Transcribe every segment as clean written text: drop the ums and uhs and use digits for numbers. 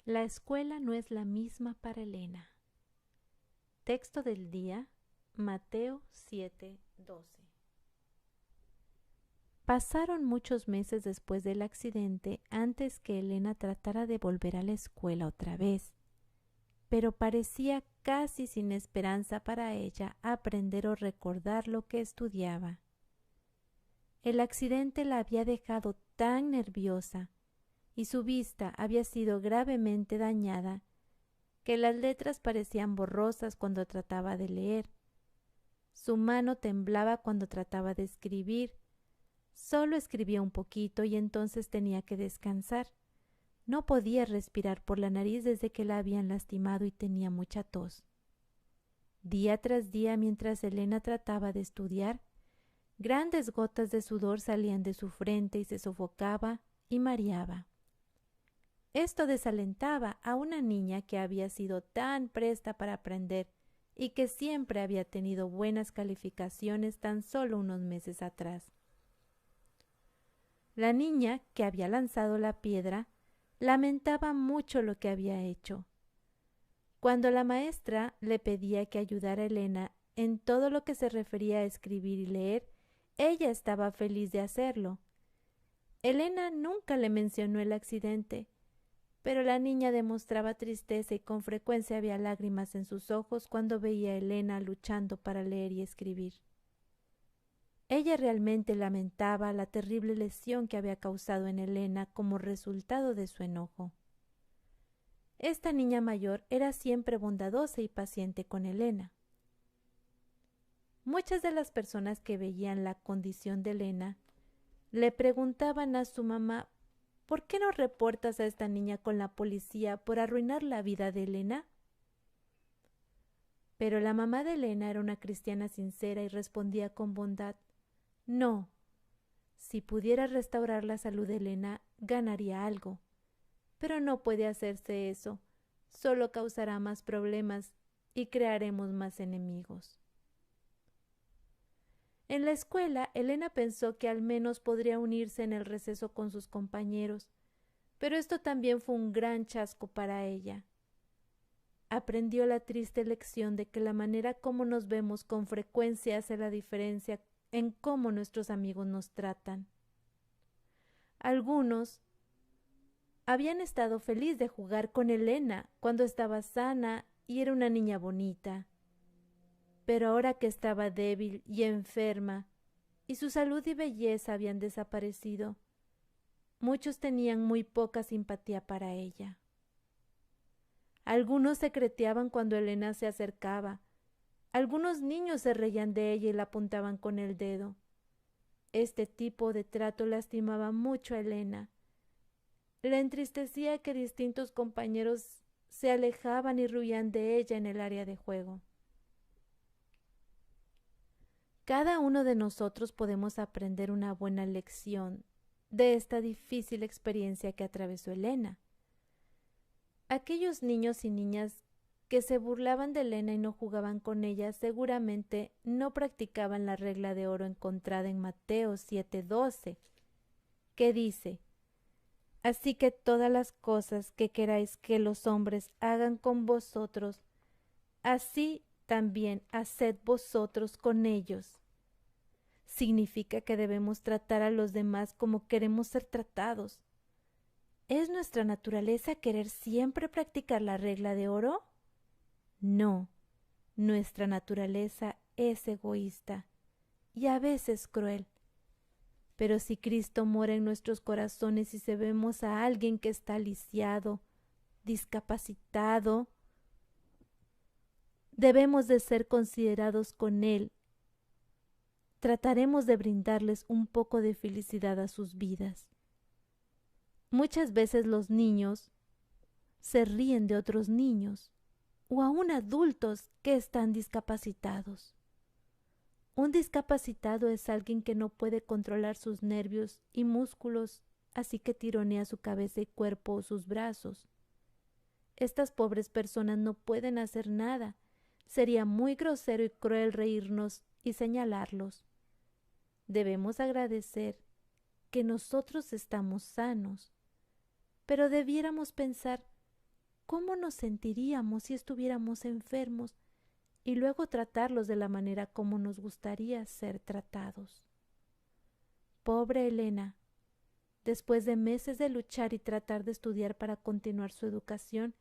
La escuela no es la misma para Elena. Texto del día, Mateo 7:12. Pasaron muchos meses después del accidente antes que Elena tratara de volver a la escuela otra vez, pero parecía casi sin esperanza para ella aprender o recordar lo que estudiaba. El accidente la había dejado tan nerviosa y su vista había sido gravemente dañada que las letras parecían borrosas cuando trataba de leer. Su mano temblaba cuando trataba de escribir. Solo escribía un poquito y entonces tenía que descansar. No podía respirar por la nariz desde que la habían lastimado y tenía mucha tos. Día tras día, mientras Elena trataba de estudiar, grandes gotas de sudor salían de su frente y se sofocaba y mareaba. Esto desalentaba a una niña que había sido tan presta para aprender y que siempre había tenido buenas calificaciones tan solo unos meses atrás. La niña que había lanzado la piedra lamentaba mucho lo que había hecho. Cuando la maestra le pedía que ayudara a Elena en todo lo que se refería a escribir y leer, ella estaba feliz de hacerlo. Elena nunca le mencionó el accidente, pero la niña demostraba tristeza y con frecuencia había lágrimas en sus ojos cuando veía a Elena luchando para leer y escribir. Ella realmente lamentaba la terrible lesión que había causado en Elena como resultado de su enojo. Esta niña mayor era siempre bondadosa y paciente con Elena. Muchas de las personas que veían la condición de Elena le preguntaban a su mamá: ¿por qué no reportas a esta niña con la policía por arruinar la vida de Elena? Pero la mamá de Elena era una cristiana sincera y respondía con bondad: no, si pudiera restaurar la salud de Elena, ganaría algo. Pero no puede hacerse eso, solo causará más problemas y crearemos más enemigos. En la escuela, Elena pensó que al menos podría unirse en el receso con sus compañeros, pero esto también fue un gran chasco para ella. Aprendió la triste lección de que la manera como nos vemos con frecuencia hace la diferencia en cómo nuestros amigos nos tratan. Algunos habían estado felices de jugar con Elena cuando estaba sana y era una niña bonita. Pero ahora que estaba débil y enferma, y su salud y belleza habían desaparecido, muchos tenían muy poca simpatía para ella. Algunos secreteaban cuando Elena se acercaba. Algunos niños se reían de ella y la apuntaban con el dedo. Este tipo de trato lastimaba mucho a Elena. Le entristecía que distintos compañeros se alejaban y rehuían de ella en el área de juego. Cada uno de nosotros podemos aprender una buena lección de esta difícil experiencia que atravesó Elena. Aquellos niños y niñas que se burlaban de Elena y no jugaban con ella seguramente no practicaban la regla de oro encontrada en Mateo 7:12, que dice: así que todas las cosas que queráis que los hombres hagan con vosotros, así también haced vosotros con ellos. Significa que debemos tratar a los demás como queremos ser tratados. ¿Es nuestra naturaleza querer siempre practicar la regla de oro? No, nuestra naturaleza es egoísta y a veces cruel. Pero si Cristo mora en nuestros corazones y si vemos a alguien que está lisiado, discapacitado, debemos de ser considerados con Él. Trataremos de brindarles un poco de felicidad a sus vidas. Muchas veces los niños se ríen de otros niños o aún adultos que están discapacitados. Un discapacitado es alguien que no puede controlar sus nervios y músculos, así que tironea su cabeza y cuerpo o sus brazos. Estas pobres personas no pueden hacer nada. Sería muy grosero y cruel reírnos y señalarlos. Debemos agradecer que nosotros estamos sanos, pero debiéramos pensar ¿cómo nos sentiríamos si estuviéramos enfermos y luego tratarlos de la manera como nos gustaría ser tratados? Pobre Elena. Después de meses de luchar y tratar de estudiar para continuar su educación,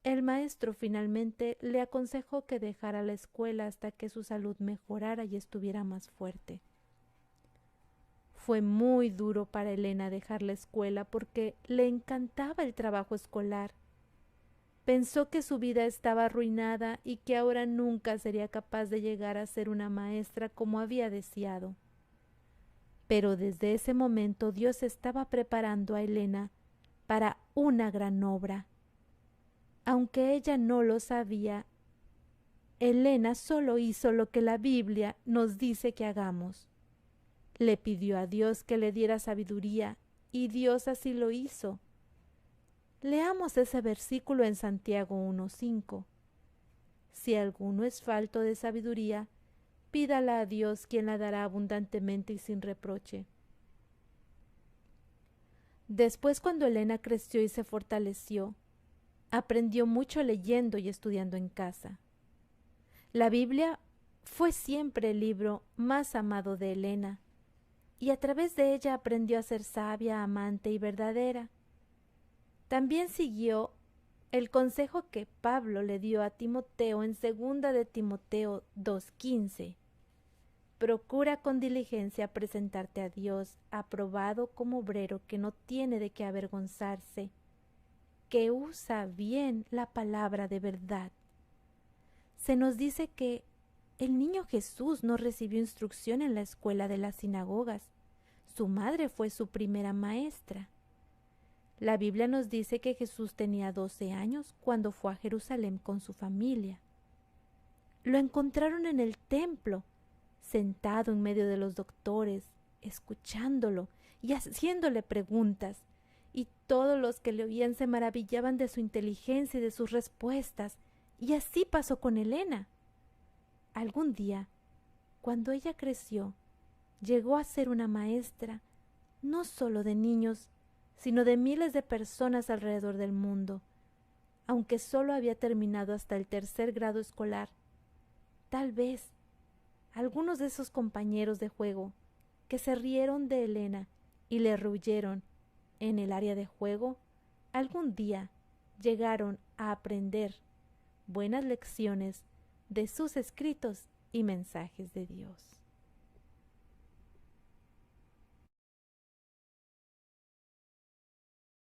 el maestro finalmente le aconsejó que dejara la escuela hasta que su salud mejorara y estuviera más fuerte. Fue muy duro para Elena dejar la escuela porque le encantaba el trabajo escolar. Pensó que su vida estaba arruinada y que ahora nunca sería capaz de llegar a ser una maestra como había deseado. Pero desde ese momento Dios estaba preparando a Elena para una gran obra. Aunque ella no lo sabía, Elena solo hizo lo que la Biblia nos dice que hagamos. Le pidió a Dios que le diera sabiduría y Dios así lo hizo. Leamos ese versículo en Santiago 1:5. Si alguno es falto de sabiduría, pídala a Dios, quien la dará abundantemente y sin reproche. Después, cuando Elena creció y se fortaleció, aprendió mucho leyendo y estudiando en casa. La Biblia fue siempre el libro más amado de Elena, y a través de ella aprendió a ser sabia, amante y verdadera. También siguió el consejo que Pablo le dio a Timoteo en 2 de Timoteo 2:15. Procura con diligencia presentarte a Dios aprobado como obrero que no tiene de qué avergonzarse, que usa bien la palabra de verdad. Se nos dice que el niño Jesús no recibió instrucción en la escuela de las sinagogas. Su madre fue su primera maestra. La Biblia nos dice que Jesús tenía 12 años cuando fue a Jerusalén con su familia. Lo encontraron en el templo, sentado en medio de los doctores, escuchándolo y haciéndole preguntas, y todos los que le oían se maravillaban de su inteligencia y de sus respuestas, y así pasó con Elena. Algún día, cuando ella creció, llegó a ser una maestra, no solo de niños, sino de miles de personas alrededor del mundo. Aunque solo había terminado hasta el 3er grado escolar, tal vez algunos de esos compañeros de juego que se rieron de Elena y le rehuyeron en el área de juego, algún día llegaron a aprender buenas lecciones de sus escritos y mensajes de Dios.